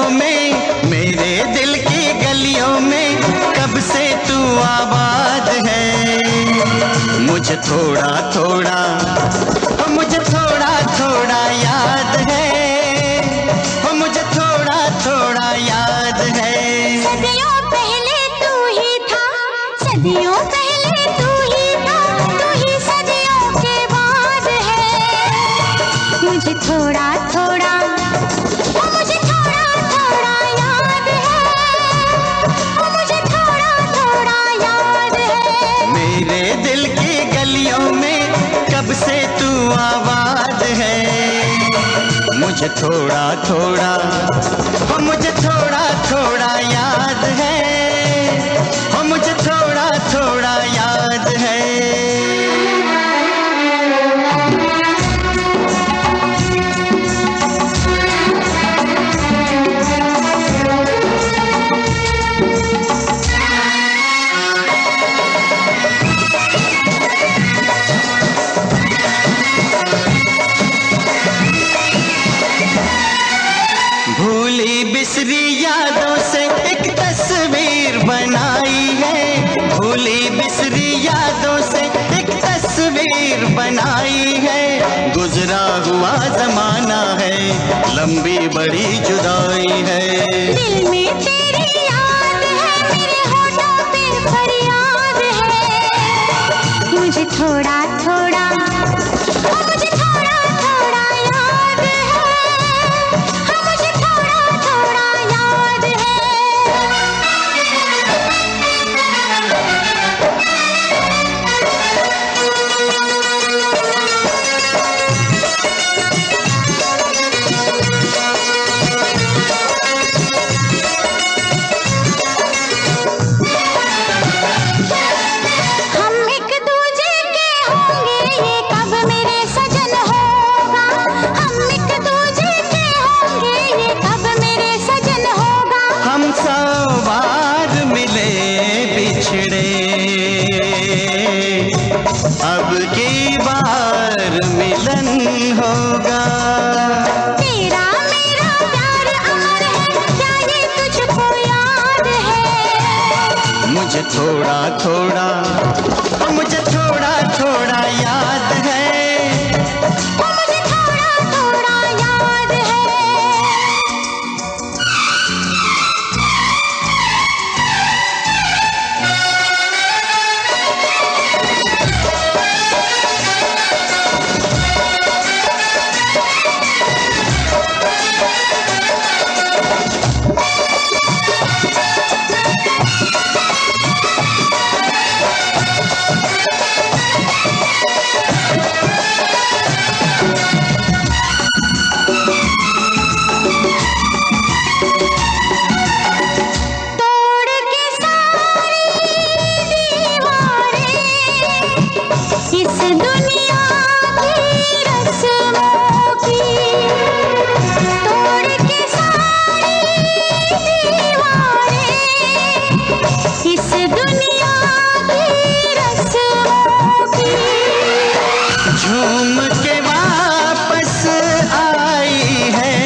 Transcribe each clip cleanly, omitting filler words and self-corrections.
गलियों में, मेरे दिल की गलियों में कब से तू आबाद है। मुझे थोड़ा थोड़ा, मुझे थोड़ा थोड़ा याद है, मुझे थोड़ा थोड़ा याद है। सदियों पहले तू ही था, सदियों पहले तू ही था, तू ही सदियों के बाद है। मुझे थोड़ा थोड़ा, मुझे थोड़ा थोड़ा याद है, मुझे थोड़ा थोड़ा याद है। मेरे दिल की गलियों में कब से तू आबाद है। मुझे थोड़ा थोड़ा, मुझे थोड़ा थोड़ा याद है, मुझे थोड़ा थोड़ा याद है। भूली बिसरी यादों से एक तस्वीर बनाई है, भूली बिसरी यादों से एक तस्वीर बनाई है। गुजरा हुआ जमाना है, लंबी बड़ी जुदाई है। दिल में तेरी याद है, मेरे होठों पे फरियाद है। मुझे थोड़ा थोड़ा, मुझे थोड़ा थोड़ा याद है, मुझे थोड़ा थोड़ा याद है। हम एक दूजे के होंगे, ये कब मेरे सजन होगा। हम एक दूजे के होंगे, ये कब मेरे सजन होगा। हम 100 बार मिले बिछड़े, अब की बार मिलन होगा। तेरा मेरा प्यार अमर है, क्या ये तुझको याद है। मुझे थोड़ा थोड़ा, मुझे थोड़ा थोड़ा याद है, मुझे थोड़ा थोड़ा याद है। तोड़ के सारी दीवारें, इस दुनिया की रस्मों की। तोड़ के सारी दीवारें, इस दुनिया की रस्मों की। झूम के वापस आई है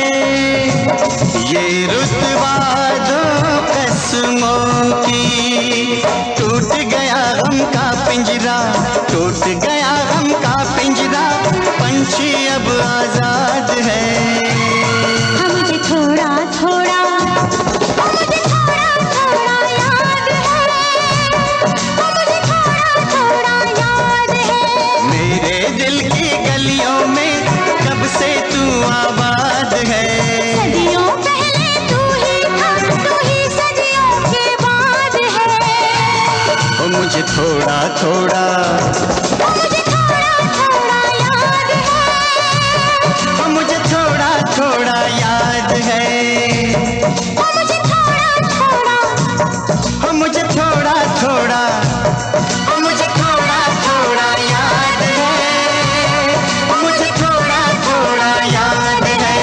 ये रुतबा दो कसमों की। टूट गया गम का पिंजरा, टूट गया गम का पिंजरा, पंछी अब आजाद है। मुझे थोड़ा थोड़ा, मुझे थोड़ा थोड़ा याद है, मुझे थोड़ा थोड़ा याद है। मेरे दिल की गलियों में कब से तू आबाद है। सदियों पहले तू ही था, तू ही सदियों के बाद है। मुझे थोड़ा थोड़ा, मुझे थोड़ा थोड़ा याद है, मुझे थोड़ा थोड़ा याद है। मुझे थोड़ा थोड़ा, मुझे थोड़ा थोड़ा, मुझे थोड़ा थोड़ा याद है, मुझे थोड़ा थोड़ा याद है।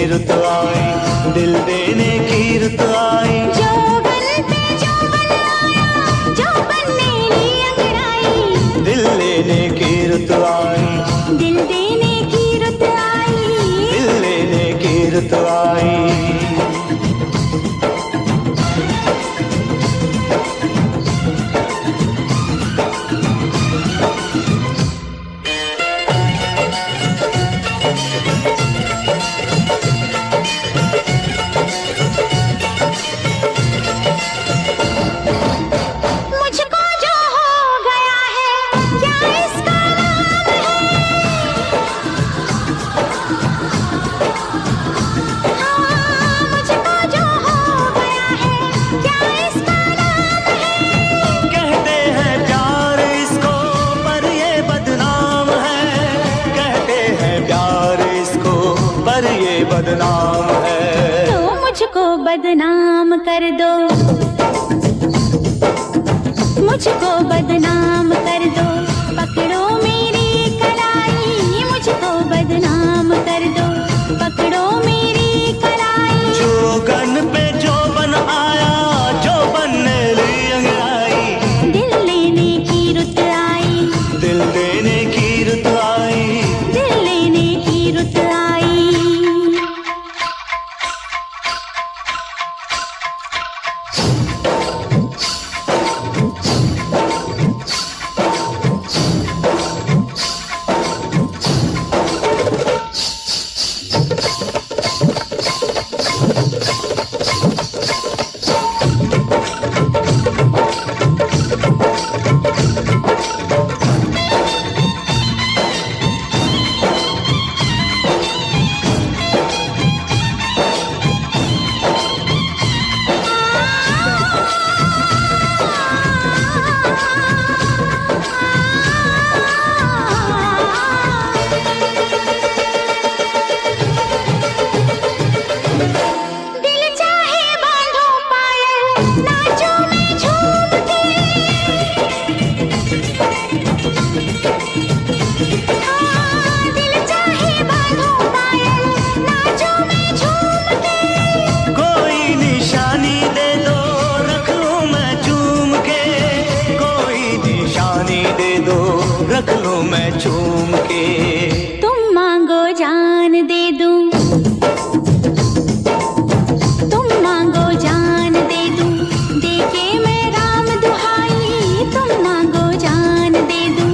रुत आई, दिल देने की रुत आई। जोबन पे जोबन आया, जोबन ने ली अंगड़ाई। दिल लेने की रुत आई, दिल देने की रुत आई। दिल लेने की रुत आई। बदनाम है तो मुझको बदनाम कर दो, मुझको बदनाम कर दो। पकड़ो मेरी कलाई, मुझको बदनाम कर दो। पकड़ो मेरी कलाई। जोगन पे जोबन आया, जोबन ने ली अंगड़ाई। दिल लेने की रुत आई, दिल देने की रुत आई। दिल लेने की रुत आई। रख लूं मैं चूम के। तुम मांगो जान दे दूं, तुम मांगो जान दे दूं। देके मैं राम दुहाई, तुम मांगो जान दे दूं।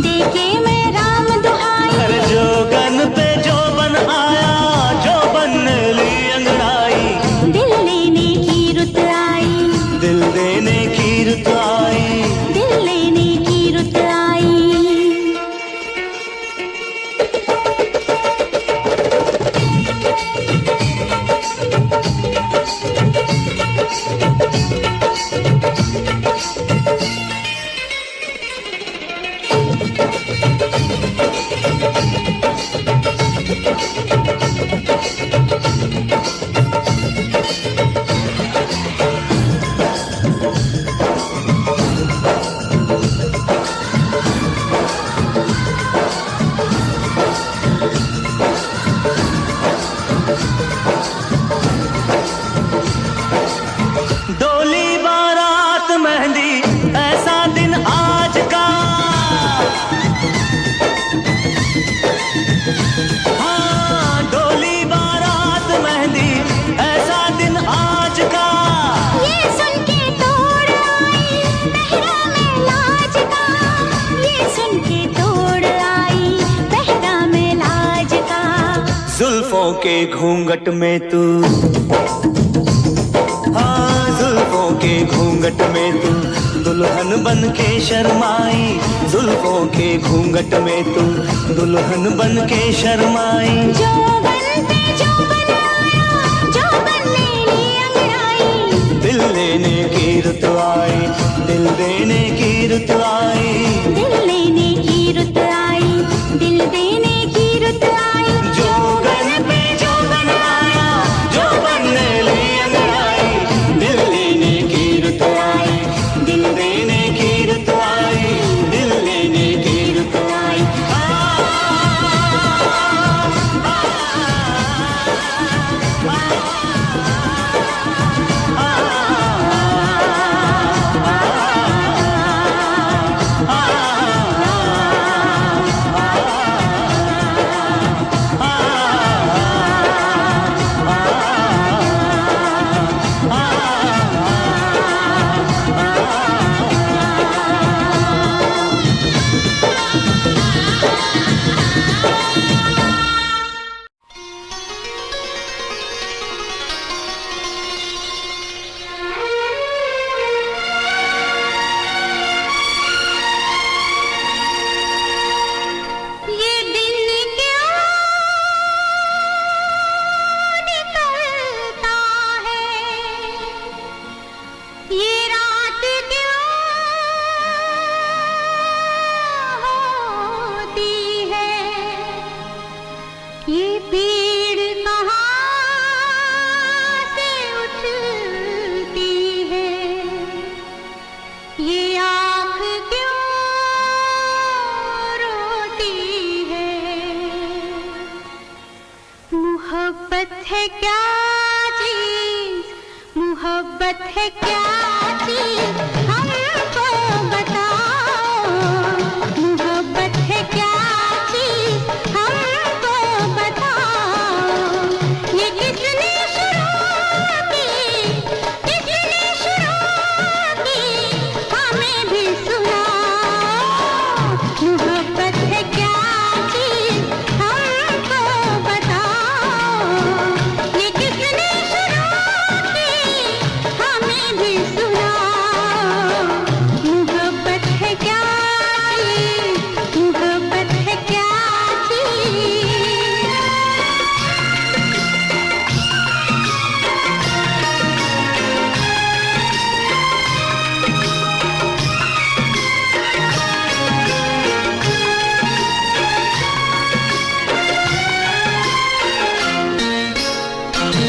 देके मैं राम दुहाई। अरे जोगन पे जोबन आया, जोबन ने ली अंगड़ाई। दिल लेने की रुत आई, दिल देने की रुत आई। दिल लेने की रुत आई। डोली बारात मेहंदी ऐसा दिन आज का। हाँ डोली बारात मेहंदी ऐसा दिन आज का। ये सुन के तोड़ आई पहरा में लाज का। ये सुन के तोड़ आई पहरा में लाज का। जुल्फों के घूंघट में तू, हाँ जुल्फों के घूंघट में तू दुल्हन बन के शर्माई। जुल्फों के घूंघट में तू दुल्हन बन के शर्माई। जोबन पे जोबन आया, जोबन ने ली अंगड़ाई। दिल लेने की रुत आई, दिल देने की रुत आई। दिल लेने की रुत आई, दिल देने की रुत आई। जोगन पे जोबन आया, जोबन ने ली अंगड़ाई। दिल लेने की रुत आई, दिल देने की रुत आई। दिल लेने की रुत आई। आ, आ, आ, मोहब्बत है क्या चीज, मोहब्बत है क्या चीज, हमको बताओ। मोहब्बत है क्या चीज, हमको बताओ। ये किसने शुरू की, किसने शुरू की, हमें भी सुनाओ। मोहब्बत है क्या चीज, हमको बताओ। ये किसने शुरू की, हमें भी सुनाओ। मोहब्बत है क्या चीज, मोहब्बत है क्या चीज।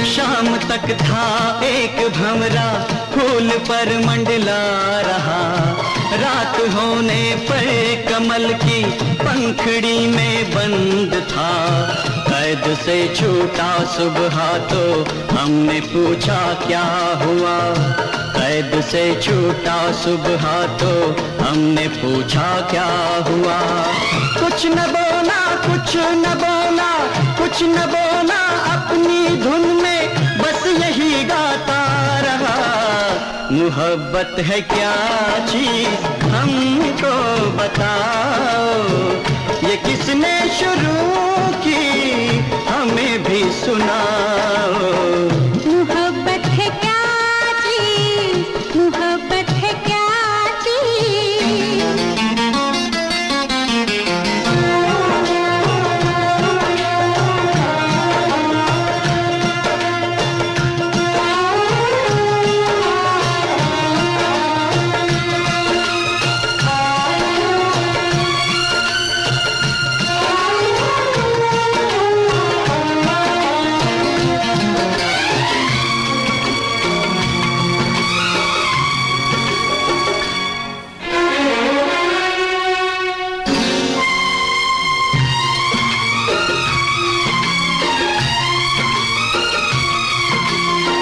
शाम तक था एक भंवरा फूल पर मंडला रहा, रात होने पर कमल की पंखड़ी में बंद था। कैद से छूटा सुबह तो हमने पूछा क्या हुआ, कैद से छूटा सुबह तो हमने पूछा क्या हुआ। कुछ न बोला, कुछ न बोला, कुछ न बोला, अपनी धुन में बस यही गाता रहा। मोहब्बत है क्या चीज, हमको बताओ। ये किसने शुरू की, हमें भी सुनाओ। मोहब्बत है क्या चीज, मोहब्बत है क्या चीज।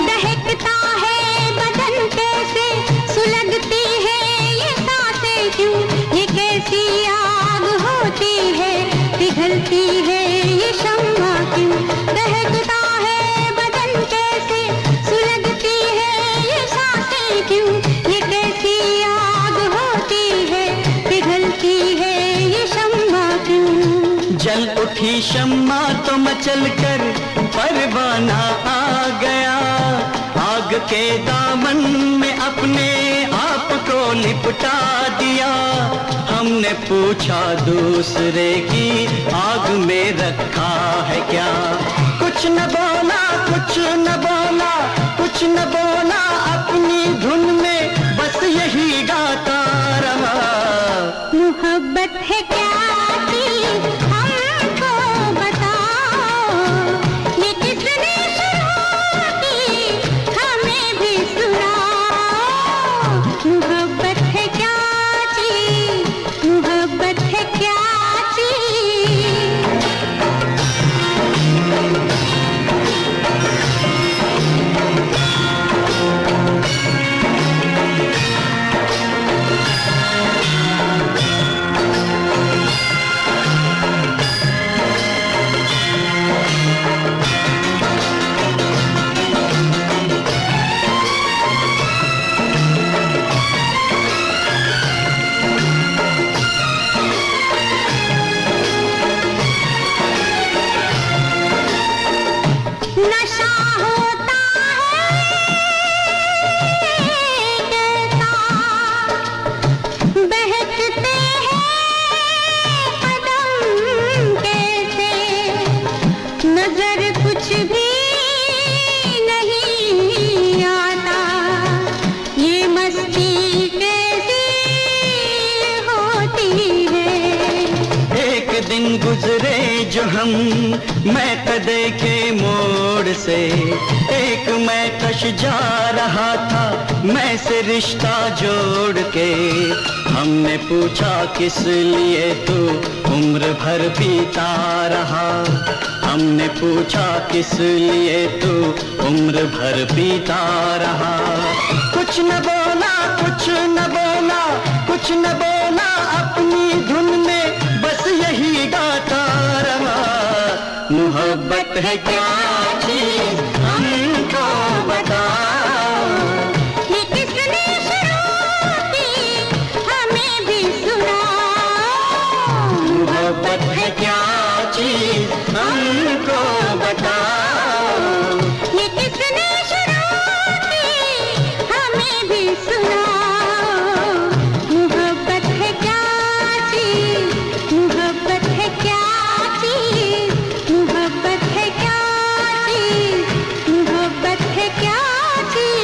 दहकता है बदन कैसे, सुलगती है ये सांसें क्यों, ये कैसी आग होती है, पिघलती है ये शम्मा क्यों। दहकता है बदन कैसे, सुलगती है ये सांसें क्यों, ये कैसी आग होती है, पिघलती है ये शम्मा क्यों। जल उठी शम्मा तो मचल कर परवाना आ गया, आग के दामन में अपने आप को लिपटा दिया। हमने पूछा दूसरे की आग में रखा है क्या, कुछ न बोला, कुछ न बोला, कुछ न बोला, अपनी धुन में बस यही गाता रहा। मोहब्बत है क्या चीज, हमको बताओ। ये किसने शुरू की, हमें भी सुनाओ। मोहब्बत है क्या चीज, मोहब्बत है क्या चीज। नशा होता है कैसा, बहकते हैं कदम कैसे, नजर कुछ भी नहीं आता, ये मस्ती कैसी होती है। एक दिन गुजरे जो हम मैं कदे के मोड़ से, एक एक मैं कश जा रहा था मैं से रिश्ता जोड़ के। हमने पूछा किस लिए तू उम्र भर पीता रहा। हमने पूछा किस लिए तू उम्र भर पीता रहा। कुछ न बोला कुछ न बोला कुछ न बोला अपनी धुन में बस यही गाता रहा। मोहब्बत है क्या चीज हमको बताओ। ये किसने शुरू की हमें भी सुनाओ। मोहब्बत है क्या चीज हमको बताओ। ये किसने शुरू की हमें भी सुनाओ। मोहब्बत है क्या चीज, मोहब्बत है क्या चीज, मोहब्बत है क्या चीज, मोहब्बत है क्या चीज।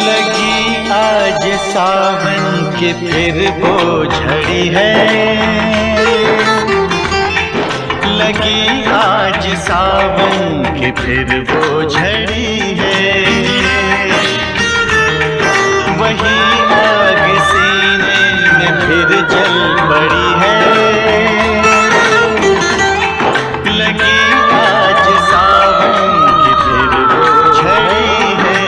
लगी आज सावन की फिर वो झड़ी है। लगी आज सावन की फिर वो झड़ी है। वही आग सीने में फिर जल पड़ी है। लगी आज सावन की फिर वो झड़ी है।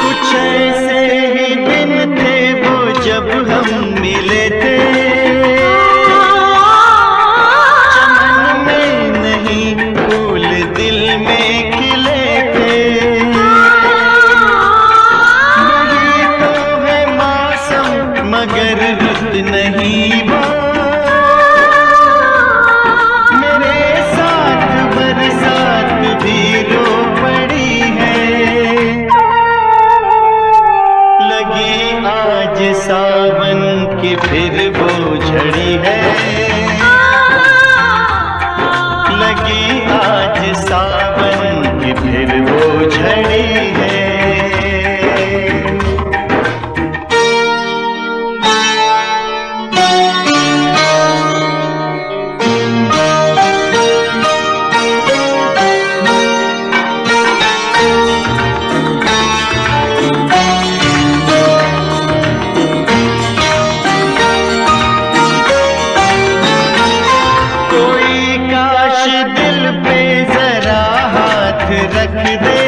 कुछ ऐसे ही दिन थे वो जब हम मिले थे। चमन में नहीं फूल दिल में खिले थे। वही तो है मौसम मगर रुत नहीं वो। मेरे साथ बरसात भी रो पड़ी है। लगी आज सावन की फिर वो झड़ी है। लगी आज सावन की फिर वो झड़ी है। कोई काश दिल पे जरा हाथ रख दे।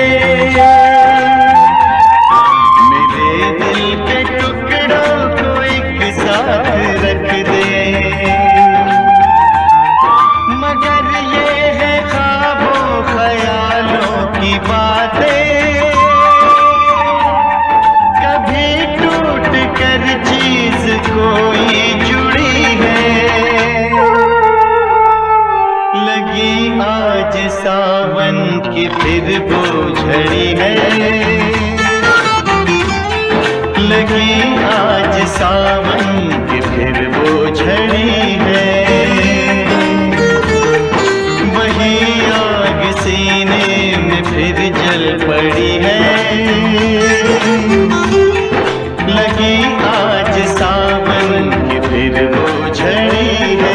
मेरे दिल के टुकड़ों को एक साथ रख दे। मगर ये है ख्वाबों ख्यालों की बातें। कभी टूट कर चीज कोई जुड़ी है। लगी आज सावन की फिर वो झड़ी है। लगी आज सावन की फिर वो झड़ी है। वही आग सीने में फिर जल पड़ी है। लगी आज सावन की फिर वो झड़ी है।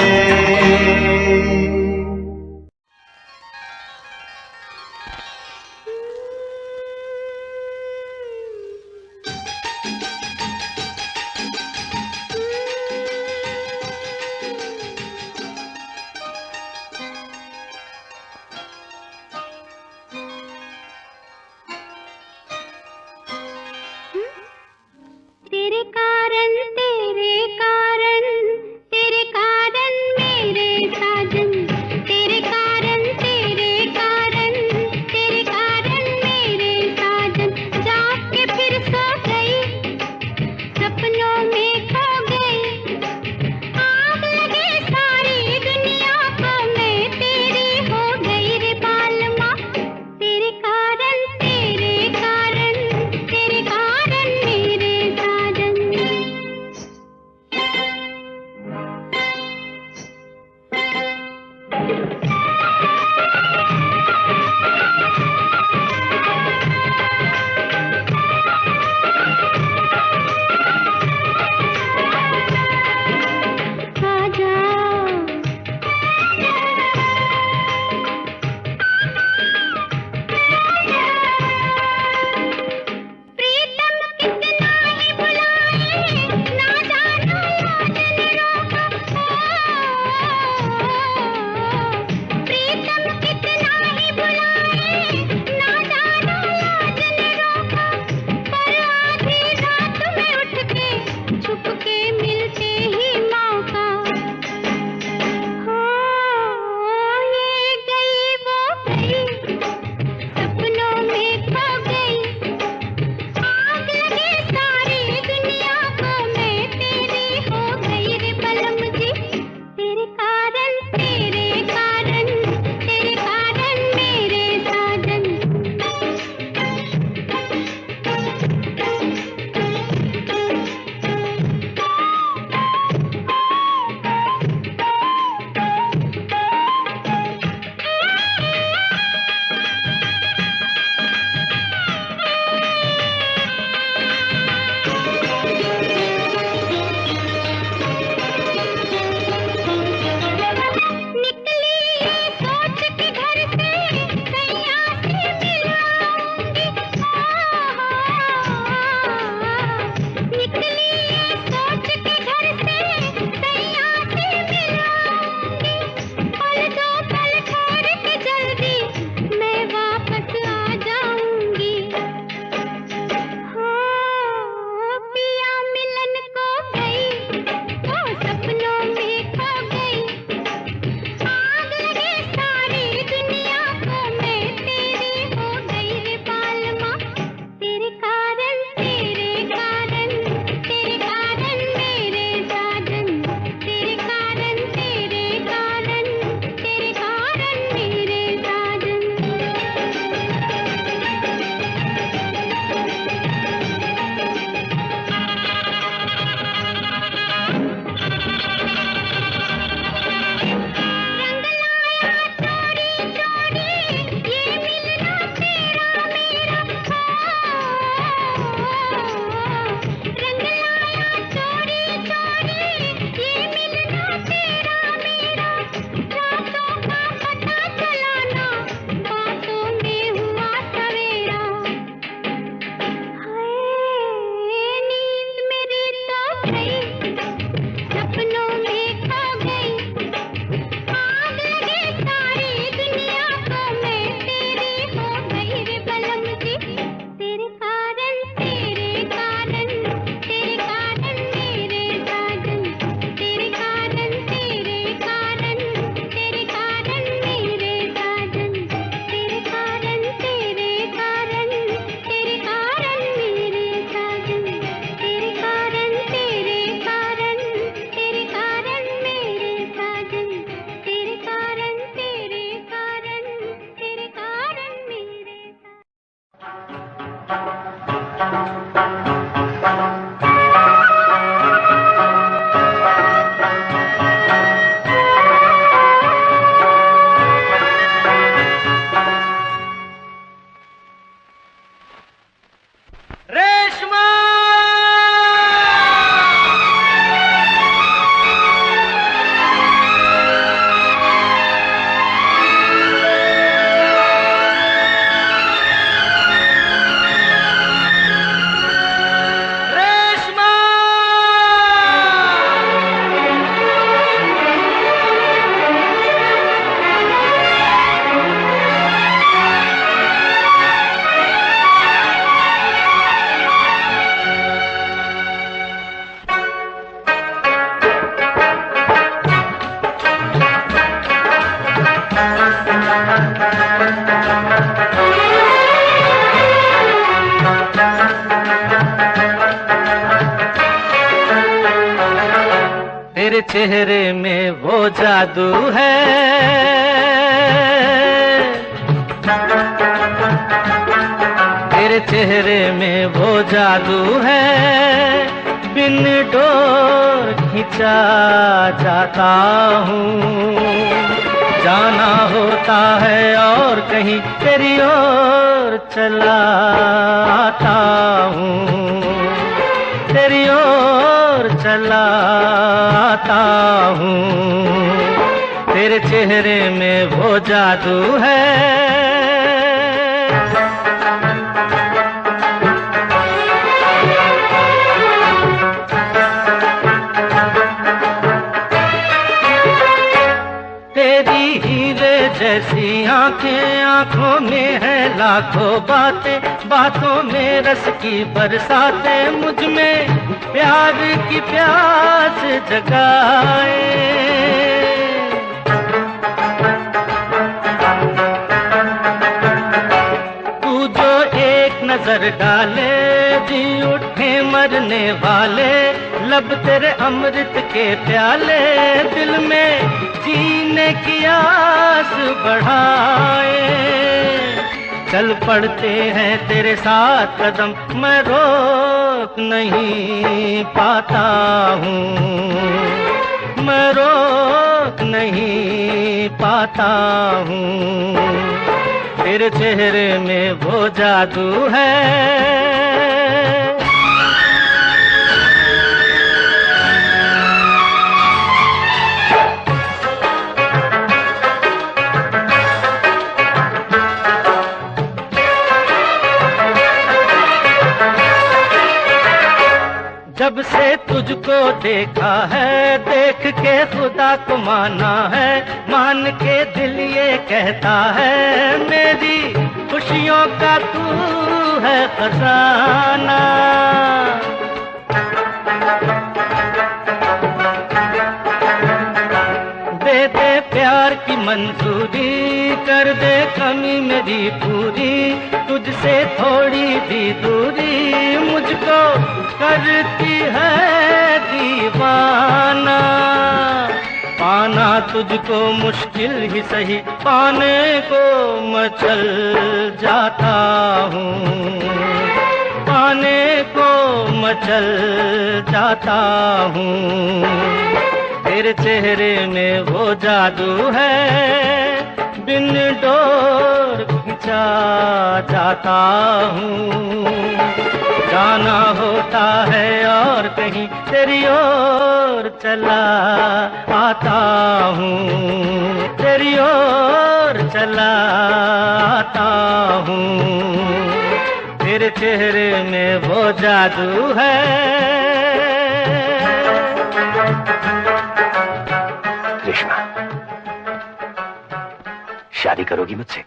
तेरे चेहरे में वो जादू है, तेरे चेहरे में वो जादू है, बिन डोर खिंचा जाता हूँ। जाना होता है और कहीं तेरी ओर चला आता हूँ, तेरी ओर चला आता हूँ। तेरे चेहरे में वो जादू है। तेरी हीरे जैसी आंखें, आंखों में है लाखों बातें, बातों में रस की बरसातें, मुझ में प्यार की प्यास जगाए। तू जो एक नजर डाले, जी उठे मरने वाले, लब तेरे अमृत के प्याले, दिल में जीने की आस बढ़ाए। चल पड़ते हैं तेरे साथ कदम, मैं रोक नहीं पाता हूँ, मैं रोक नहीं पाता हूँ। तेरे चेहरे में वो जादू है। जब से तुझको देखा है, देख के खुदा को माना है, मान के दिल ये कहता है, मेरी खुशियों का तू है खजाना। दे दे प्यार की मंजूरी, कर दे कमी मेरी पूरी, तुझसे थोड़ी भी दूरी मुझको करती है दीवाना। पाना तुझको मुश्किल ही सही, पाने को मैं चल जाता हूँ, पाने को मैं चल जाता हूँ। तेरे चेहरे में वो जादू है, बिन डोर खिंचा जाता हूँ। जाना होता है और कहीं तेरी ओर चला आता हूँ, तेरी ओर चला आता हूँ। तेरे चेहरे में वो जादू है। रेशमा, शादी करोगी मुझसे?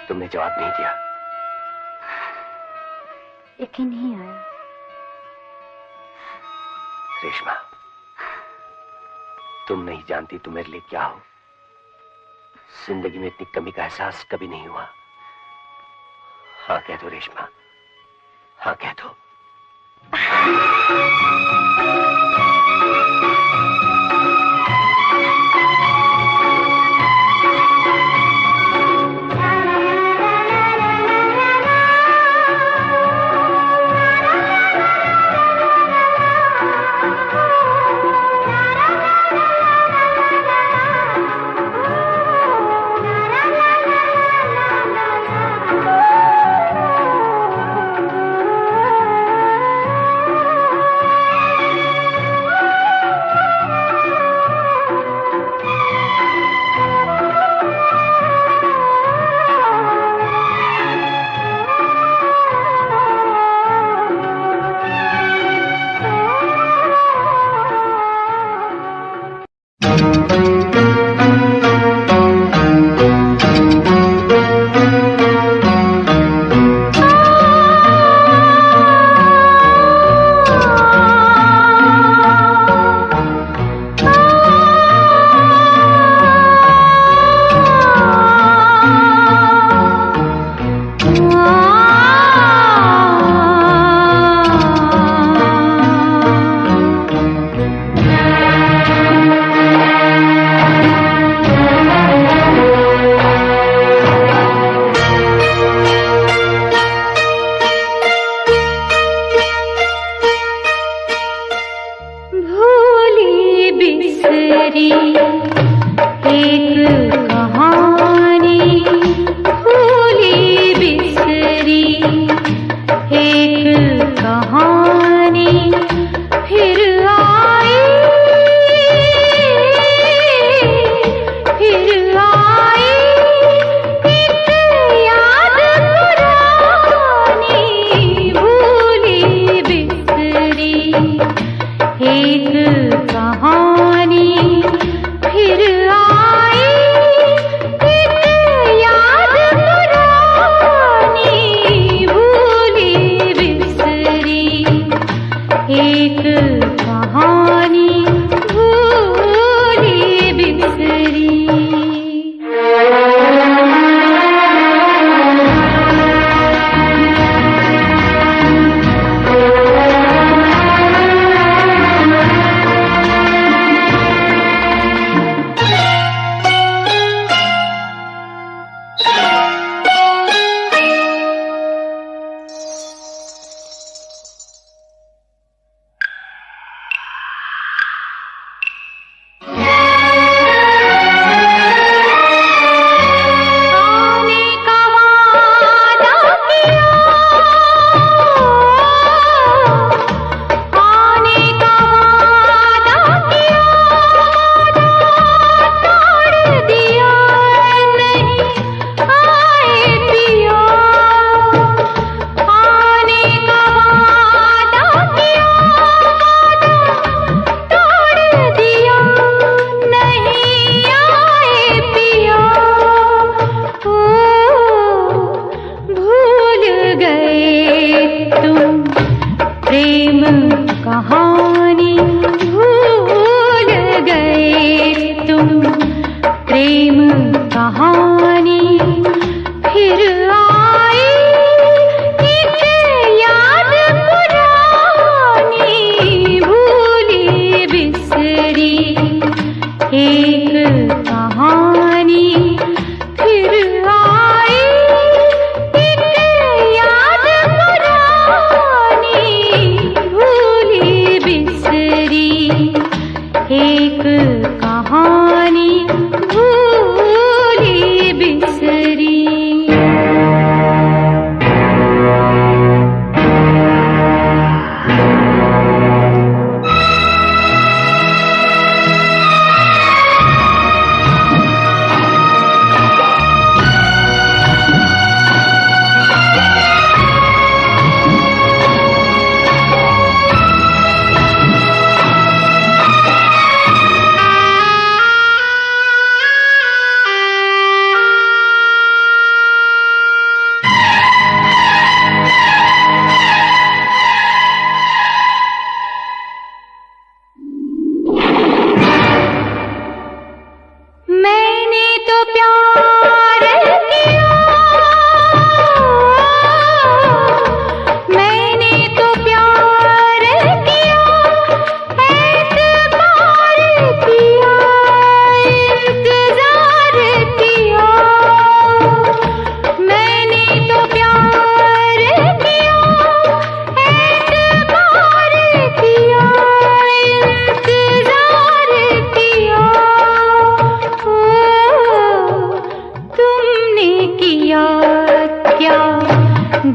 तुमने जवाब नहीं दिया। यकीन नहीं आया। रेशमा, तुम नहीं जानती तुम मेरे लिए क्या हो। जिंदगी में इतनी कमी का एहसास कभी नहीं हुआ। हाँ कह दो रेशमा, हाँ कह दो। बिसरी एक कहानी, भूली बिसरी एक कहानी, फिर आई एक याद पुरानी, भूली बिसरी एक कहानी, फिर आई एक याद पुरानी, भूली बिसरी एक कहानी, भूली बिसरी। कहानी भूल गए तुम, प्रेम कहानी, फिर आई एक याद पुरानी, भूली बिसरी एक कहानी, फिर आई एक याद पुरानी, भूली बिसरी एक कहानी, भूली बिसरी।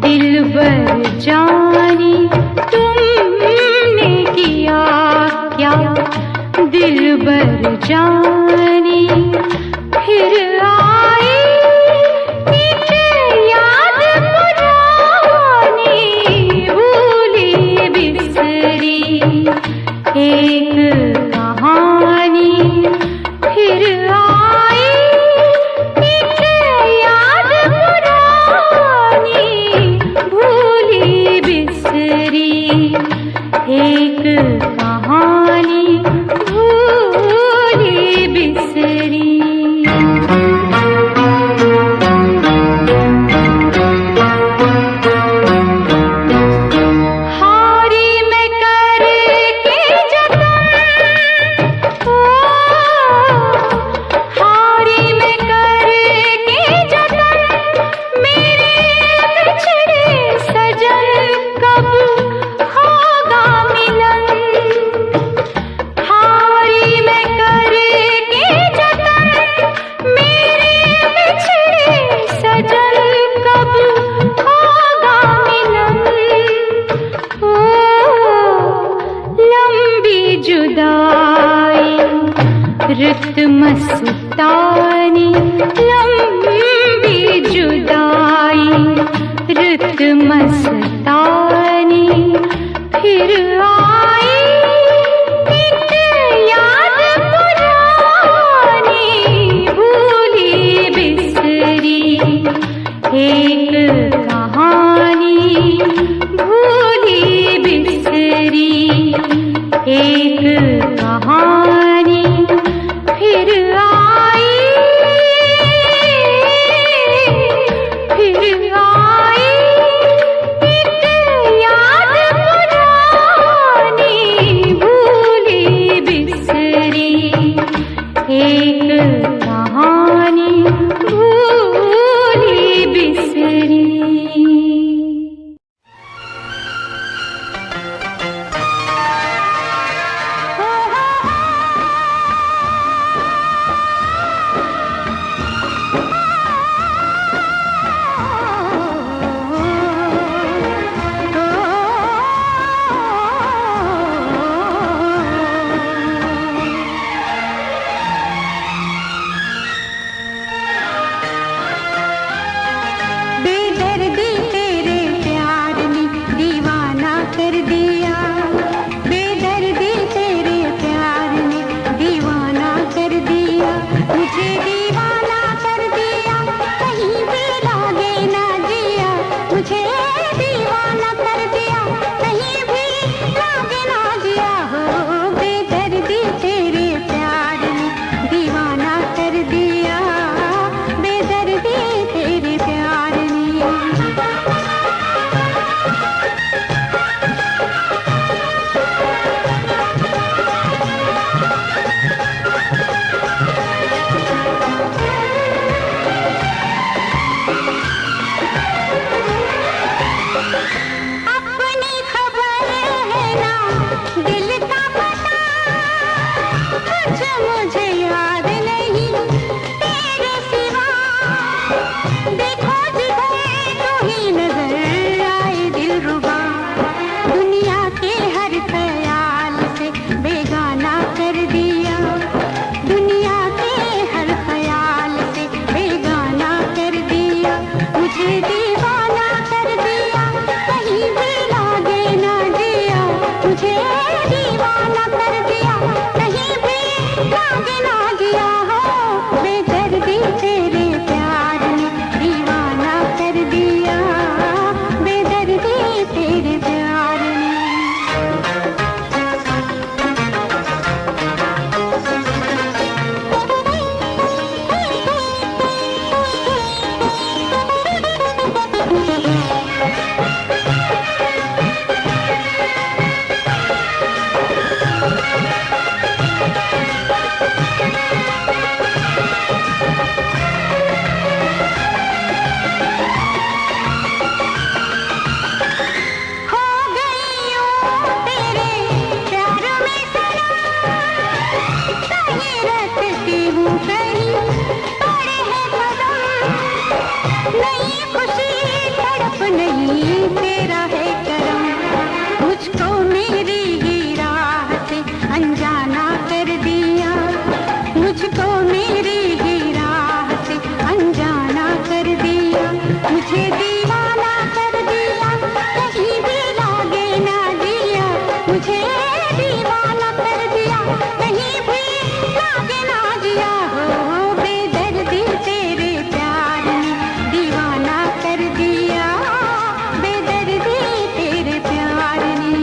दिलबर जानी तुमने किया क्या, दिलबर जानी, फिर आई एक याद पुरानी, भूली बिसरी एक कहानी, फिर आई एक याद पुरानी, भूली बिसरी एक कहानी, भूली बिसरी। हारी मैं करके जतन रुत मस्तानी लंबी जुदाई, रुत मस्तानी फिर आई, एक याद पुरानी भूली बिसरी, एक कहानी भूली बिसरी, एक कहानी फिर आई, फिर आई, एक याद पुरानी भूली बिसरी, एक कहानी भूली बिसरी। बेदर्दी तेरे प्यार ने दीवाना कर दिया, बेदर्दी तेरे प्यार ने दीवाना कर दिया, मुझे दीवाना कर दिया, कहीं भी लागे ना जिया, मुझे दीवाना कर दिया, कहीं भी लागे ना जिया हो। बेदर्दी तेरे प्यार ने दीवाना कर दिया, बेदर्दी तेरे प्यार ने। अपनी खबर है ना दिल का पता, कुछ मुझे याद नहीं तेरे सिवा, देखो जिधर तू ही नजर आए दिलरुबा, दुनिया के हर ख्याल से बेगाना कर दिया, दुनिया के हर ख्याल से बेगाना कर दिया, मुझे दीवाना कर दिया, कहीं भी लागे ना जिया, मुझे दीवाना कर दिया, कहीं भी लागे ना जिया हो। बेदर्दी तेरे प्यार ने दीवाना कर दिया, बेदर्दी तेरे प्यार ने। हो गई यूं तेरे प्यार में सनम, कहीं रखती हूँ कहीं पड़े हैं कदम, नई खुशी तड़प नहीं तेरा है करम, मुझको मेरी ही राह से अनजाना कर दिया, मुझको मेरी ही राह से अनजाना कर दिया, मुझे दीवाना कर दिया, कहीं भी लागे ना जिया, मुझे दीवाना कर दिया, कहीं भी लागे ना जिया हो। बेदर्दी तेरे प्यार ने दीवाना कर दिया, बेदर्दी तेरे प्यार ने।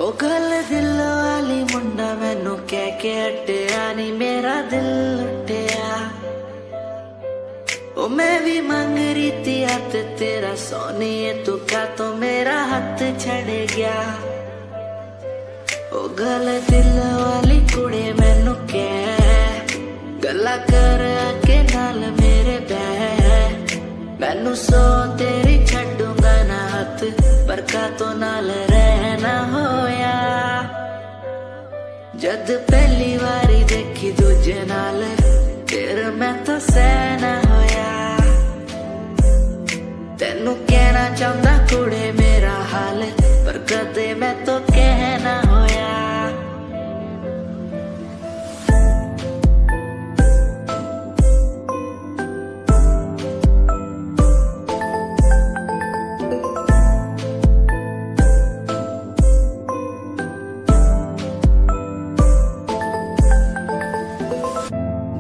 ओ गल दिल वाली मुंडा मैनू कह के हटिया नी मेरा दिल लुटिया ओ मैं भी मांग रही थी हाथ तेरा सोनिए तू क्या तो मेरा हाथ छड़ गया ओ गल दिल वाली कुड़े मैनू कह गल्ला कर के नाल मेरे बह मैनू सो तेरी छड्डूंगा ना हाथ पर का तो नाल रहना होया जद पहली बारी देखी दूजे नाल तेरे मैं तो सहना होया तेनू कहना चाहता कुड़े मेरा हाल पर कदे मैं तो कहना होया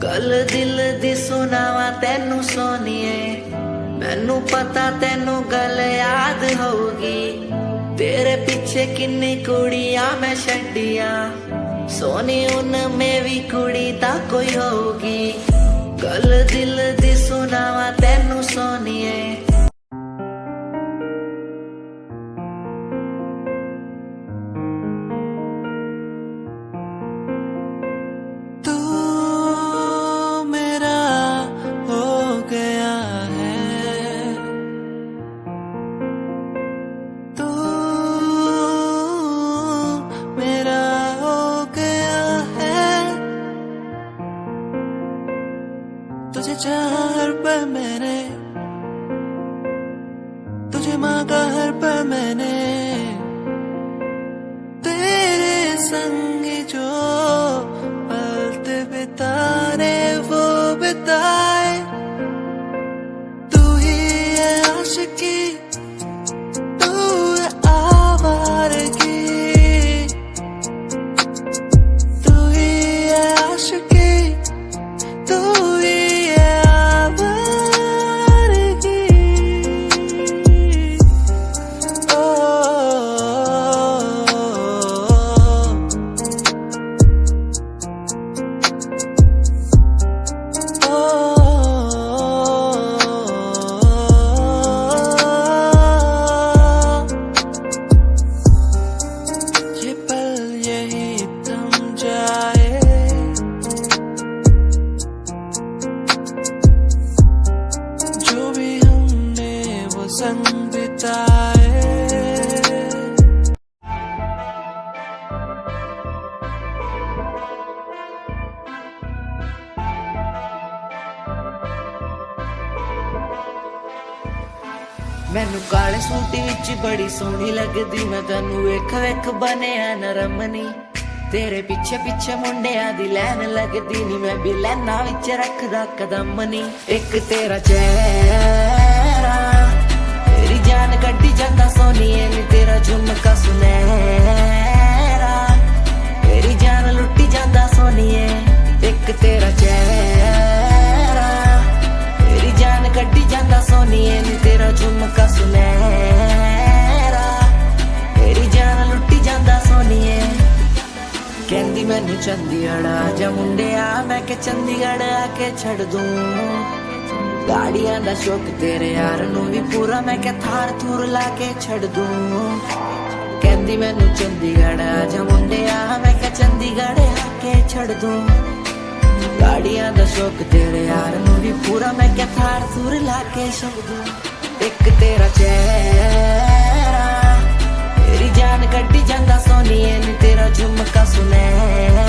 गल दिल दी सुनावा तेनू सोनिए मैनू पता तेनू गल याद होगी तेरे पीछे किन्नी कुड़ियां मैं छड्डियां सोनी उनमें भी कुड़ी ता कोई होगी गल दिल दी सुनावा तेनू सोनिए तुझे चाहा हर पल मैंने तुझे मांगा हर पल मैंने तेरे संग जो पल बिताने वो बिताए तू ही है आशिकी तू है आवारगी तू ही है आशिकी तू संग बिताए मैनू काले सूट विच बड़ी सोहनी लगदी मैं तैनू वेख वेख बनिया नरमनी तेरे पीछे पीछे मुंडिया दी लैन लगदी नी मैं भी लैना विच रखदा कदम नी एक तेरा चेहरा जान गड्डी जाता सोनिए नी तेरा झुमका सुनहरा तेरी जान लुटी जाता सोनिए एक तेरा चेहरा तेरी जान गड्डी जाता सोनिए नी तेरा झुमका सुनहरा तेरी जान लुटी जाता सोनिए कहंदी मैनू चंडीगढ़ आजा मुंडिया मैं के चंडीगढ़ आके छड़ दूं गाड़ियां दा शौक तेरे यार नू भी पूरा मैं क्या थार थूर लाके छड़ दूं कहंदी मैनू चंडीगढ़ आजा मुंडिया मैं क्या चंडीगढ़ आके छड़ दूं गाड़ियां दा शौक तेरे यार नू भी पूरा मैं क्या थार थूर लाके छड़ दूं एक तेरा चेहरा तेरी जान गड्डी जांदा सोनिए नी तेरा झुमका सुनहरा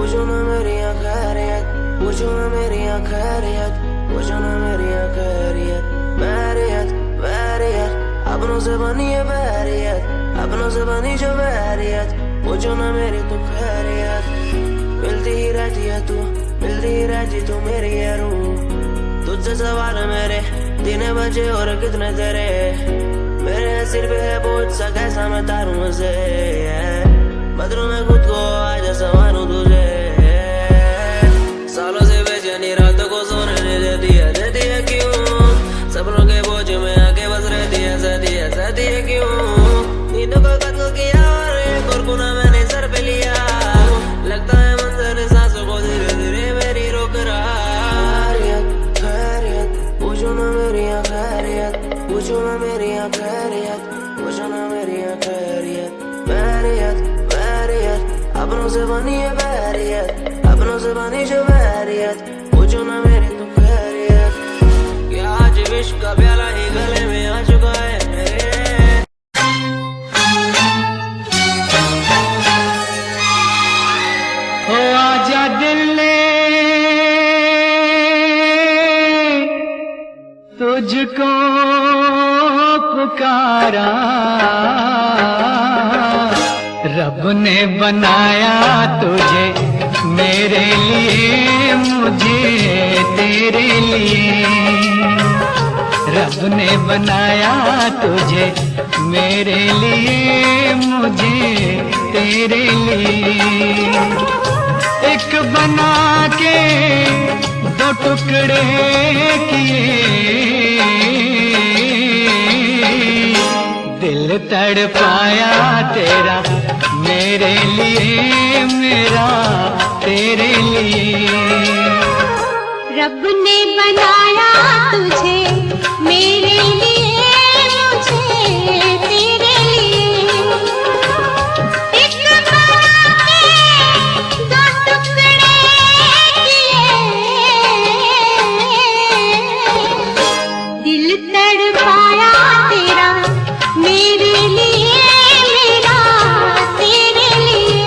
पूछो ना मेरी खैरियत पूछो ना मेरी खैरियत पूछो ना मेरी खैरियत बैरियत बैरियत अपनों से बनी है बैरियत अपनों से बनी जो बैरियत पूछो ना मेरी तू खैरियत मिलती ही रहती है तू मिलती ही रहती तू मेरी है रूह तुझसे सवाल मेरे दिन बजे और कितने तेरे मेरे सिर पे है बोझ सा कैसा मैं तारूं से बदलूं मैं खुद को आज संवारूं तुझे। सालों से बेचैनी रातों को सोने नहीं देती है क्यों? सपनों के बोझ में आके बस रहती है क्यों? नींदों को कत्ल किया और एक और गुनाह मैंने सर पे लिया। लगता है मंजर सांसों को धीरे धीरे मेरी रोक रहा। खैरियत पूछो ना मेरी खैरियत, पूछो ना मेरी खैरियत, पूछो ना मेरी खैरियत। बैरियत अपनों से बनी है बैरियत, अपनों से बनी जो बैरियत। पूछो ना मेरी तो खैरियत, क्या आज विश्व का प्याला ही गले में आ चुका है मेरे। ओ आजा दिल ने तुझको पुकारा, रब ने बनाया तुझे मेरे लिए, मुझे तेरे लिए। रब ने बनाया तुझे मेरे लिए, मुझे तेरे लिए। एक बना के दो टुकड़े किए, दिल तड़पाया तेरा मेरे लिए, मेरा तेरे लिए। रब ने बनाया तुझे मेरे लिए, मुझे तेरे लिए। एक बना के दो टुकड़े किए, दिल तड़पाया तेरा मेरे लिए, मेरा तेरे लिए।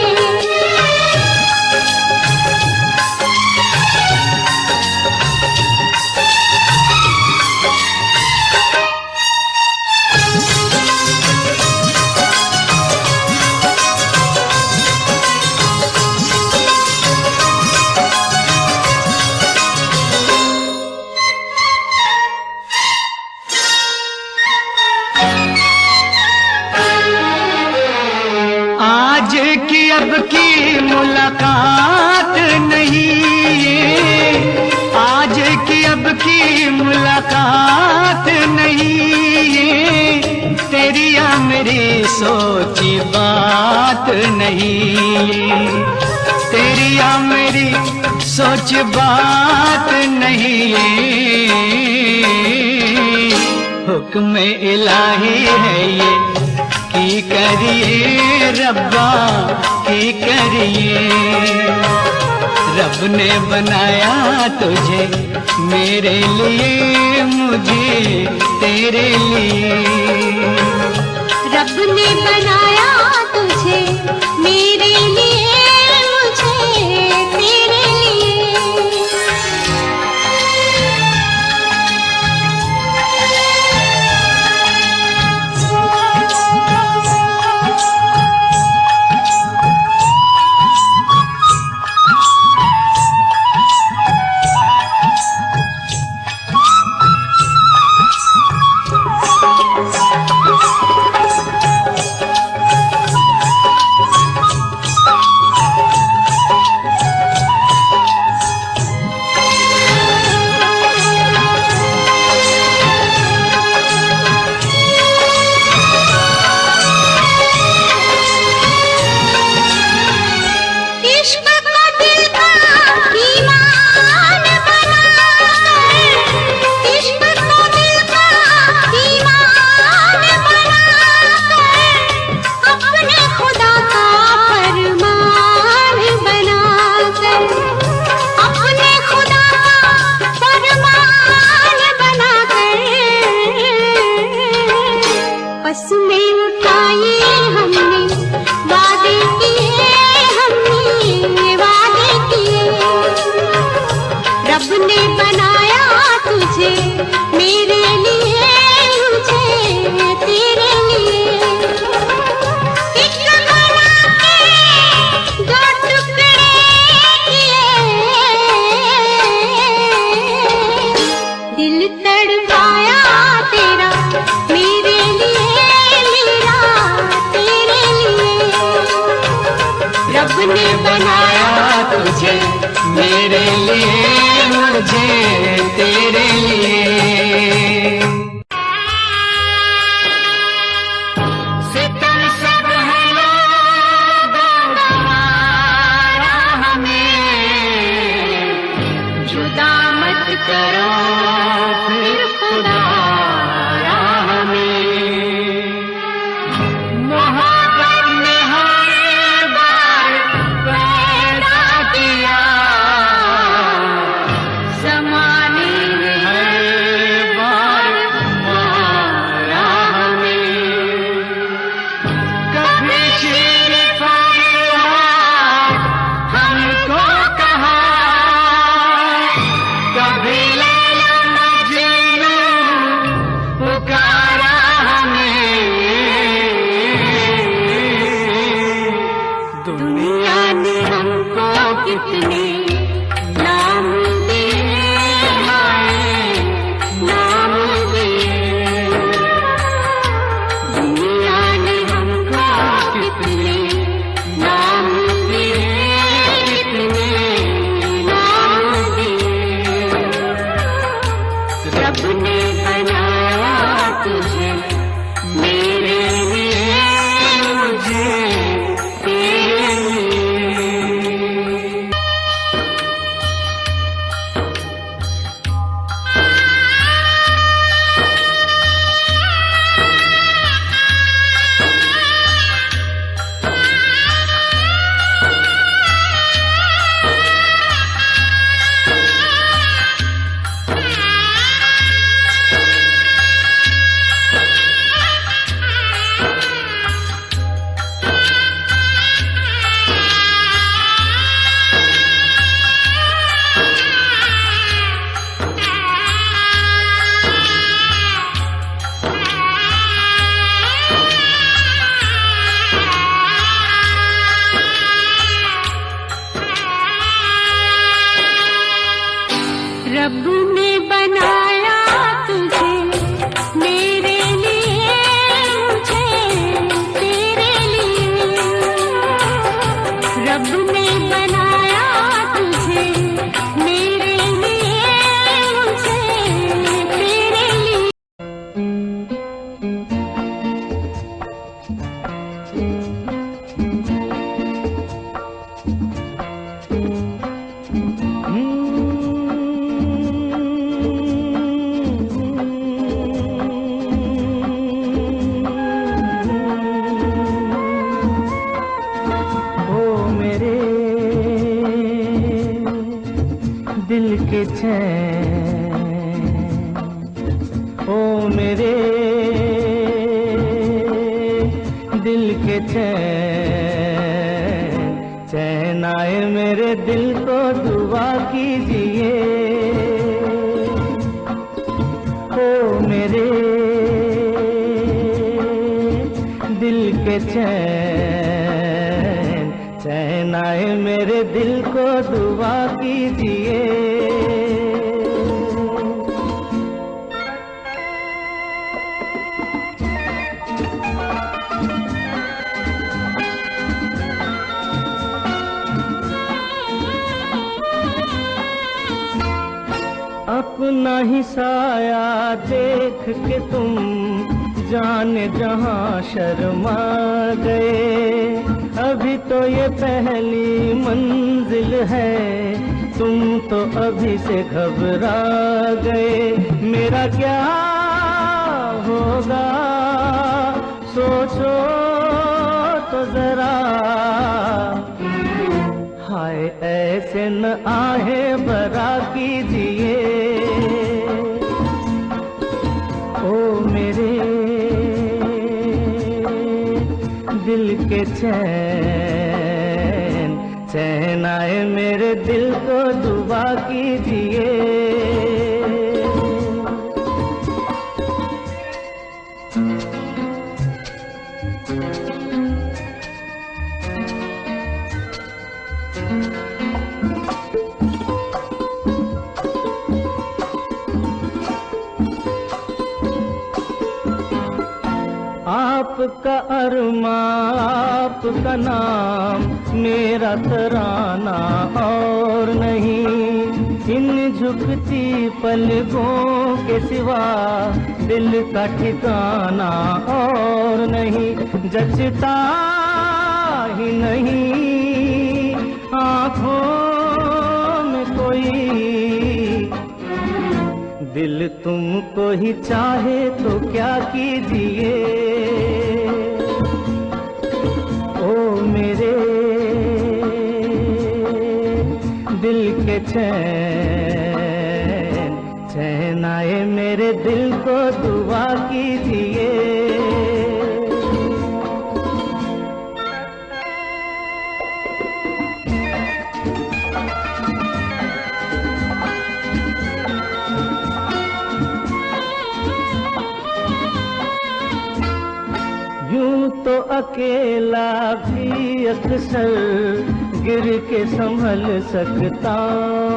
आज की अब की मुलाकात नहीं ये, आज की अब की मुलाकात नहीं ये, तेरी या मेरी सोची बात नहीं ये, तेरी या मेरी सोच बात नहीं ये। हुक्म इलाही है ये की करिए रब्बा की करिए। रब ने बनाया तुझे मेरे लिए, मुझे तेरे लिए। रब ने बनाया तुझे मेरे लिए, मुझे तेरे लिए। लिए मुझे तेरे लिए। सितम सब है लोगों गवारा हमें, जुदा मत करो फिर खुदारा हमें। मोहब्बत ने हर बार पैदा किया, ज़माने ने हर बार मारा हमें। कभी शेर फरियाद हमको कहा, कभी लैला मजनू पुकारा हमें। दुनिया ने हमको कितने नाम दिए, हाय नाम दिए। दुनिया ने हमको कितने नाम दिए, कितने नाम दिए। रब ने बनाया तुझे मेरे लिए, मुझे तेरे लिए। रब ने बनाया तुझे मेरे लिए, मुझे तेरे लिए। रब ने बनाया तुझे मेरे लिए, मुझे तेरे लिए। दिल के चैन, ओ मेरे दिल के चैन, चैन आए मेरे दिल को दुआ कीजिए। ओ मेरे दिल के चैन, चैन आए मेरे दिल को दुआ कीजिए। अपना ही साया देख के तुम जाने जहां शर्मा गए। अभी तो ये पहली मंजिल है, तुम तो अभी से घबरा गए। मेरा क्या होगा सोचो तो जरा, हाय ऐसे न आहे भरा कीजिए। ओ मेरे दिल के चैन, चैन आए मेरे दिल को दुआ कीजिए। आपका अरमा आपका नाम, मेरा तराना और नहीं। इन झुकती पलकों के सिवा दिल का ठिकाना और नहीं, जचता ही नहीं आँखों में कोई, दिल तुमको ही चाहे तो क्या कीजिए। ओ मेरे दिल के चैन, चैन आए मेरे दिल को दुआ कीजिए। यूं तो अकेला भी अक्सर गिर के संभल सकता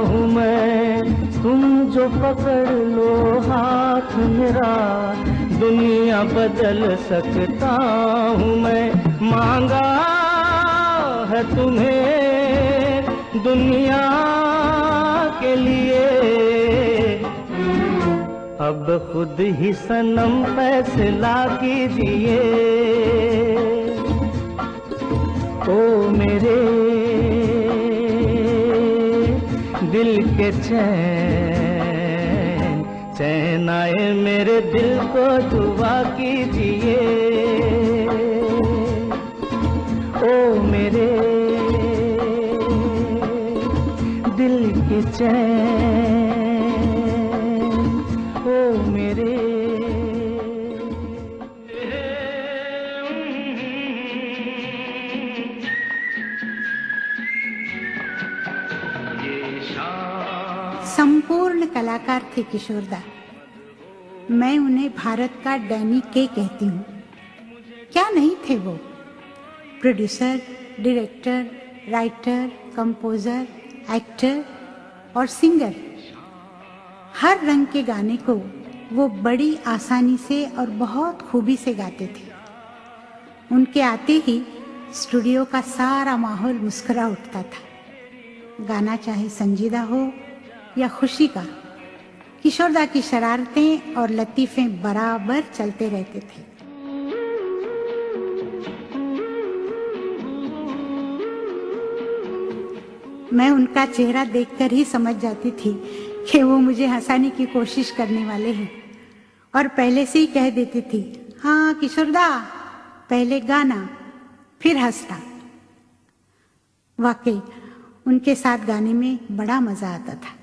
हूँ मैं, तुम जो पकड़ लो हाथ मेरा दुनिया बदल सकता हूँ मैं। मांगा है तुम्हें दुनिया के लिए, अब खुद ही सनम फैसला कीजिए। ओ मेरे दिल के चैन, चैन आए मेरे दिल को दुआ कीजिए। ओ मेरे दिल के चैन, ओ मेरे। संपूर्ण कलाकार थे किशोरदा। मैं उन्हें भारत का डैनी के कहती हूँ। क्या नहीं थे वो, producer, director, writer, composer, actor और सिंगर। हर रंग के गाने को वो बड़ी आसानी से और बहुत खूबी से गाते थे। उनके आते ही स्टूडियो का सारा माहौल मुस्कुरा उठता था। गाना चाहे संजीदा हो या खुशी का, किशोरदा की शरारतें और लतीफ़ें बराबर चलते रहते थे। मैं उनका चेहरा देखकर ही समझ जाती थी कि वो मुझे हंसाने की कोशिश करने वाले हैं, और पहले से ही कह देती थी, हाँ किशोरदा, पहले गाना फिर हंसना। वाकई उनके साथ गाने में बड़ा मजा आता था।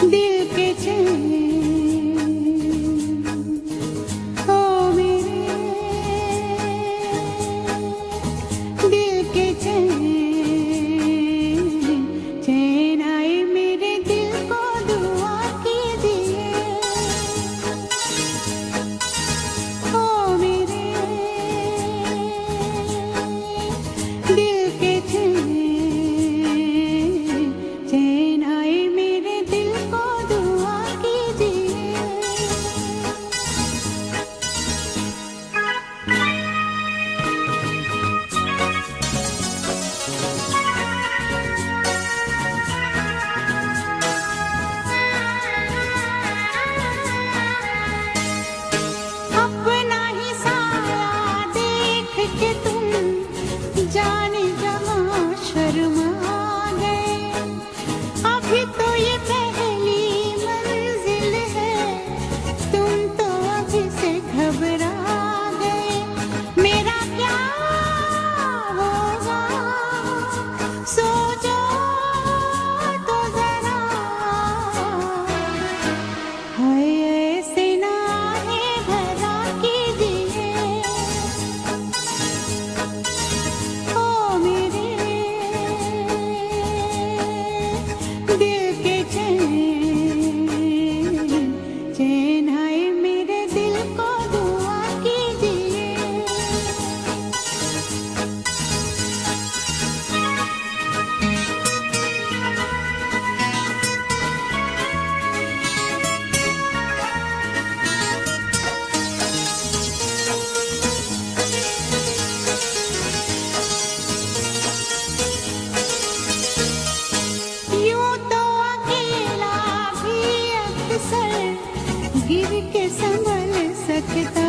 दिल के चैन संभल सकता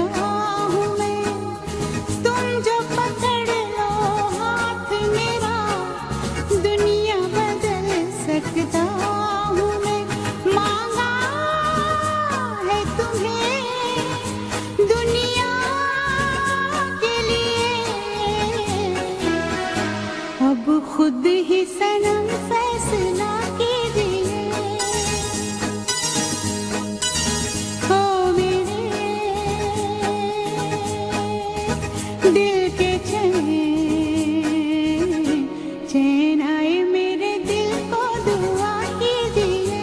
हूँ मैं। तुम जो पकड़ लो हाथ मेरा, दुनिया बदल सकता हूँ मैं। मांगा है तुम्हें दुनिया के लिए, अब खुद ही सनम फैसला कीजिए। ओ मेरे दिल के चैन, चैन आए मेरे दिल को दुआ कीजिए।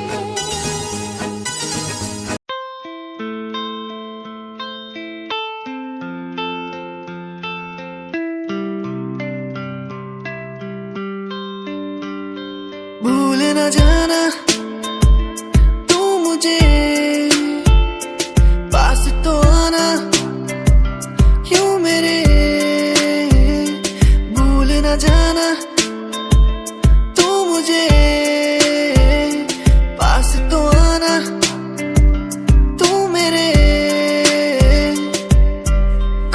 भूल न जाना तू मुझे, पास तो आना क्यों मेरे। भूल न जाना तू मुझे, पास तो आना तू मेरे।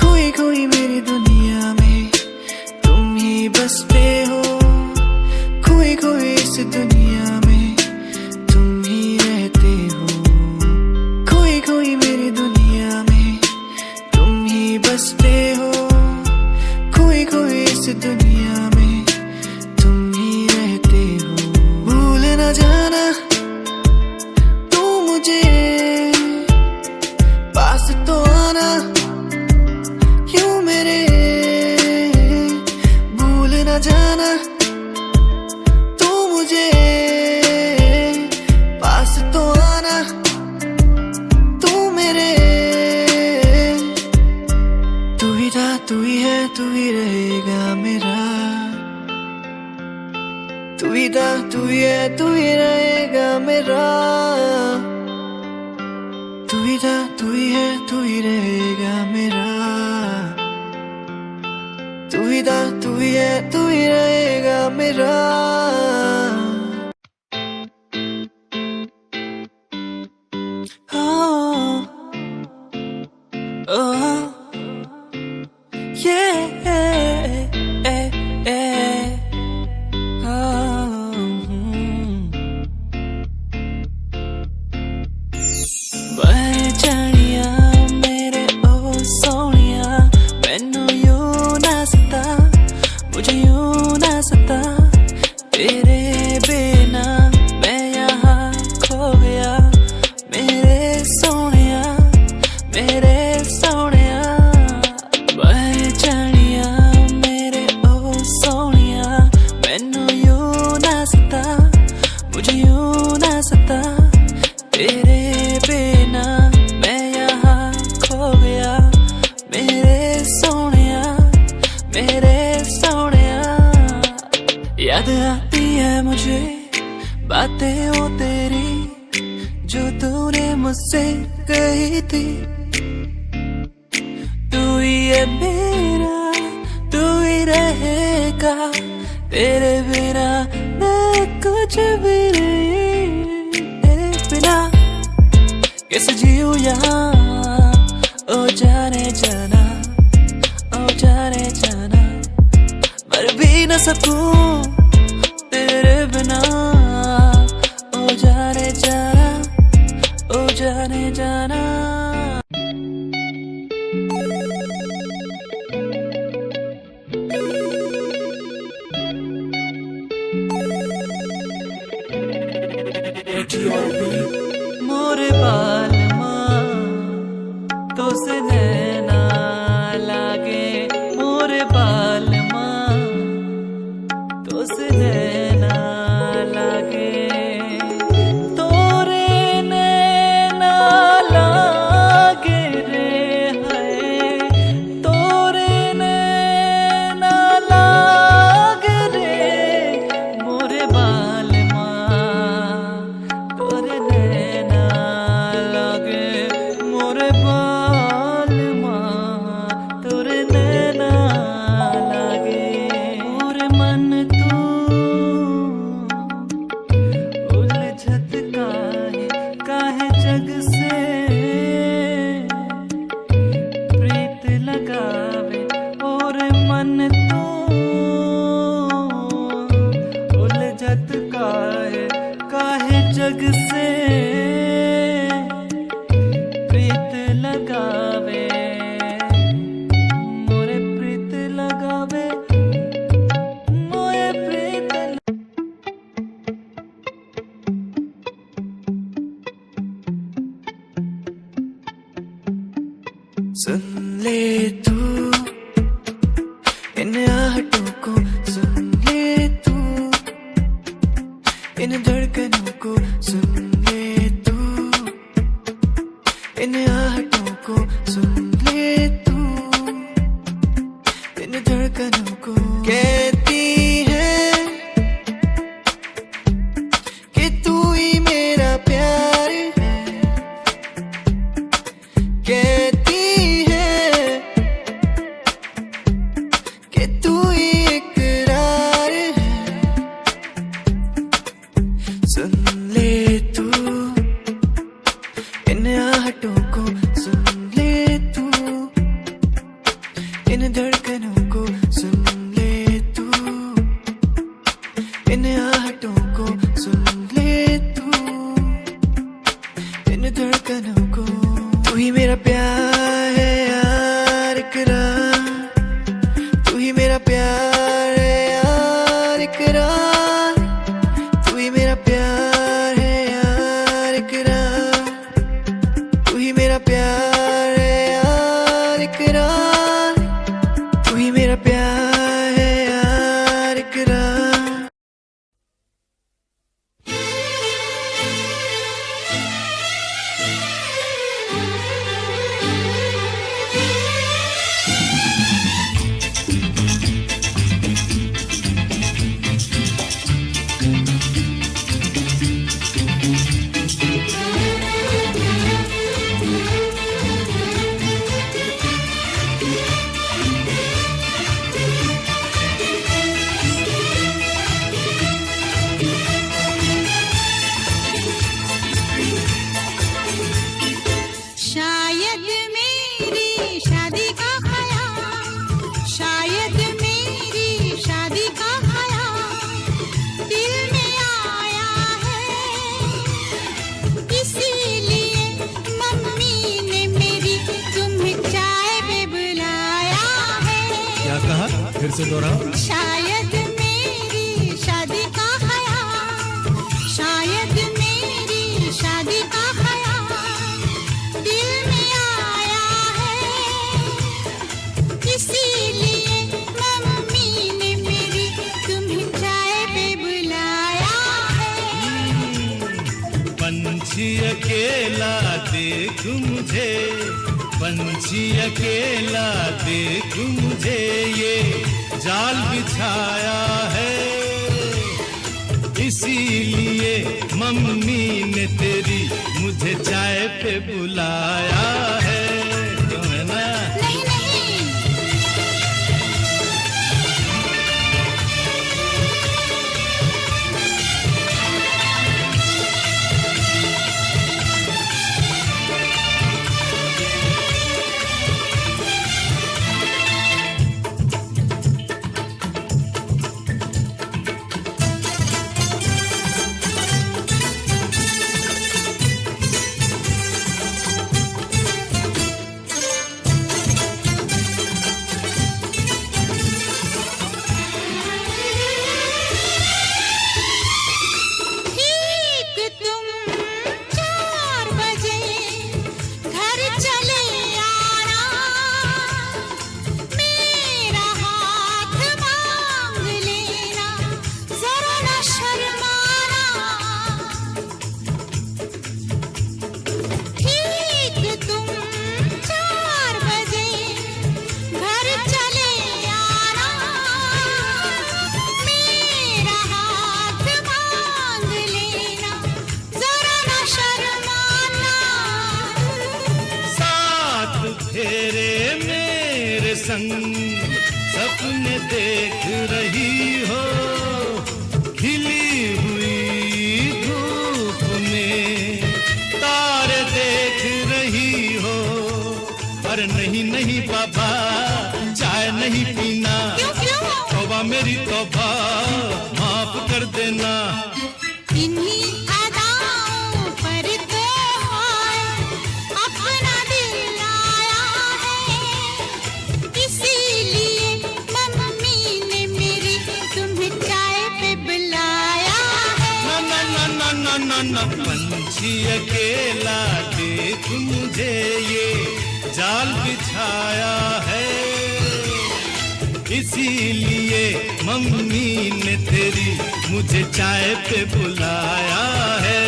खोई खोई मेरी दुनिया में तुम ही बसते हो, खोई खोई इस दुनिया में तुम ही रहते हो। खोई खोई मेरी दुनिया में तुम ही बसते हो, खोई खोई इस दुनिया में तुम ही रहते हो। भूल न जाना तू मुझे, पास तो आना क्यों मेरे। भूल न जाना तू मुझे, पास तो आना तू मेरे। तू ही था, तू ही है, तू ही रहेगा मेरा। तू ही था, तू ही है, तू ही रहेगा मेरा। तू ही था, तू ही है, तू ही रहेगा मेरा। तू ही था, तू ही है, तू ही रहेगा मेरा। Oh, oh, yeah, बरछड़ियां मेरे ओ सोनिया, मैनू यूं ना सता, मुझे यूं ना सता। तेरे बिना मैं यहाँ खो गया, मेरे सोनिया, मेरे सोनिया। बरछड़ियां मेरे ओ सोनिया, मैनू यूं ना सता, मुझे यूं ना सता। तेरे बिना मैं यहाँ खो गया, मेरे सोनिया, मेरे सोनिया। याद आती है मुझे बातें वो तेरी, जो तूने मुझसे कही थी। तू ही है मेरा, तू ही रहेगा, तेरे बिना मैं कुछ भी नहीं। तेरे बिना कैसे जीऊं यहाँ, ओ जाने जाना, ओ जाने जाना। मर भी न सकूं तेरे बिना, ओ जाने जाना, ओ जाने जाना। मोरे बाल माँ तो से नैना लागे, मोरे बाल माँ तो से नैना लागे। तोरे नैना लागे रे है, तोरे नैना लागे रे। मोरे बाल माँ तोरे नैना लागे, मोरे बाल माँ तोरे नैना लागे। मोरे मन तू उलझत काहे, काहे जग से सुन ले तू इन आहटों को, सुन ले तू इन धड़कनों को, सुन ले तू इन आहटों को, सुन ले तू इन धड़कनों को। कहती है कि तू ही मेरा प्यार है, कहती है कि तू ही इकरार है। सुन ले तू इन आहटों को, सुन ले तू इन धड़कनों को, सुन ले तू इन आहटों को, सुन ले तू इन धड़कनों को। तू ही मेरा प्यार है यार इकरार, तू ही मेरा प्यार है यार इकरार, तू ही मेरा प्यार है यार इकरार, तू ही मेरा प्यार है यार इकरार, तू ही मेरा प्यार है यार इकरार। शायद मेरी शादी का ख्याल, शायद मेरी शादी का ख्याल दिल में आया है, इसीलिए मम्मी ने मेरी तुम्हें चाय पे बुलाया है। क्या कहा, फिर से दोहराओ। शायद मेरी शादी का ख्याल, शायद मेरी शादी का ख्याल दिल में आया है, इसीलिए मम्मी ने मेरी तुम्हें चाय पे बुलाया है। पंछी अकेला देख मुझे, पंछी अकेला देख मुझे, ये जाल बिछाया है, इसीलिए मम्मी ने तेरी मुझे चाय पे बुलाया है। क्यों है ना? नहीं नहीं, ठीक तुम 4 बजे घर चले आना, मेरा हाथ मांग लेना, जरा न शर्माना। ठीक तुम 4 बजे घर चले आना, मेरा हाथ मांग लेना, जरा न शर्माना। साथ फेरे मेरे संग सपने देख रही हो, खिली हुई धूप में तारे देख रही हो। अरे नहीं नहीं बाबा, चाय नहीं पीना, क्यों क्यों? तौबा मेरी तौबा, माफ कर देना। इन्हीं अदाओं पर तो हाय अपना दिल आया है, इसीलिए मम्मी ने मेरी तुम्हें चाय पे बुलाया है। ना ना ना ना ना ना ना, पंछी अकेला देख मुझे, ये जाल बिछाया है, इसीलिए मम्मी ने तेरी मुझे चाय पे बुलाया है।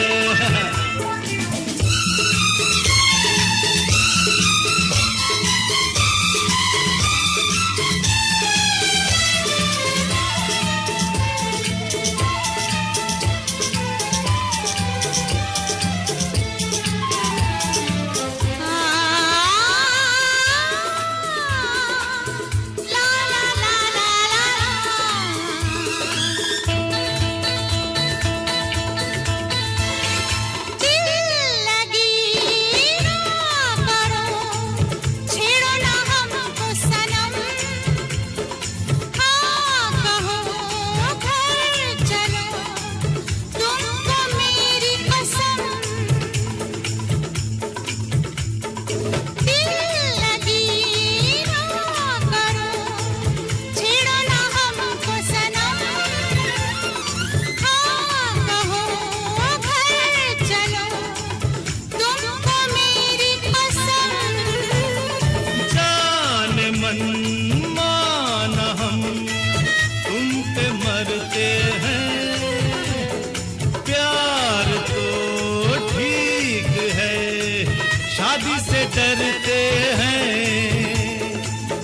डरते हैं,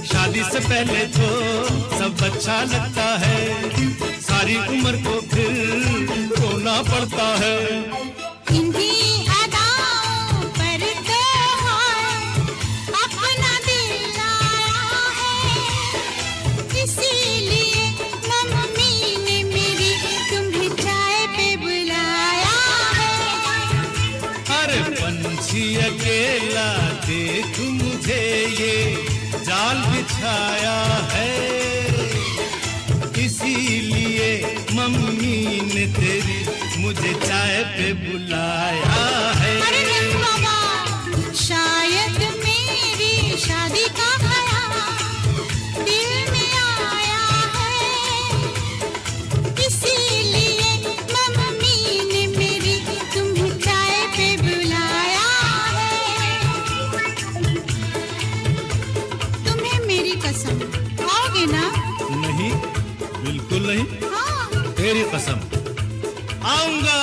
शादी से पहले तो सब अच्छा लगता है, सारी उम्र को फिर रोना पड़ता है। इन्हीं अदाओं पर तो अपना दिल लाया है, इसीलिए मम्मी ने मेरी तुम्हें चाय पे बुलाया है। अरे पंछी अकेला देख मुझे ये जाल बिछाया है, इसीलिए मम्मी ने तेरी मुझे चाय पे बुलाया है। अरे बाबा, शायद मेरी शादी का ख्याल दिल में आया है, इसीलिए मम्मी ने मेरी तुम्हें चाय पे बुलाया है। तुम्हें मेरी कसम, आओगे ना? नहीं, बिल्कुल नहीं। हाँ। तेरी कसम, आऊंगा।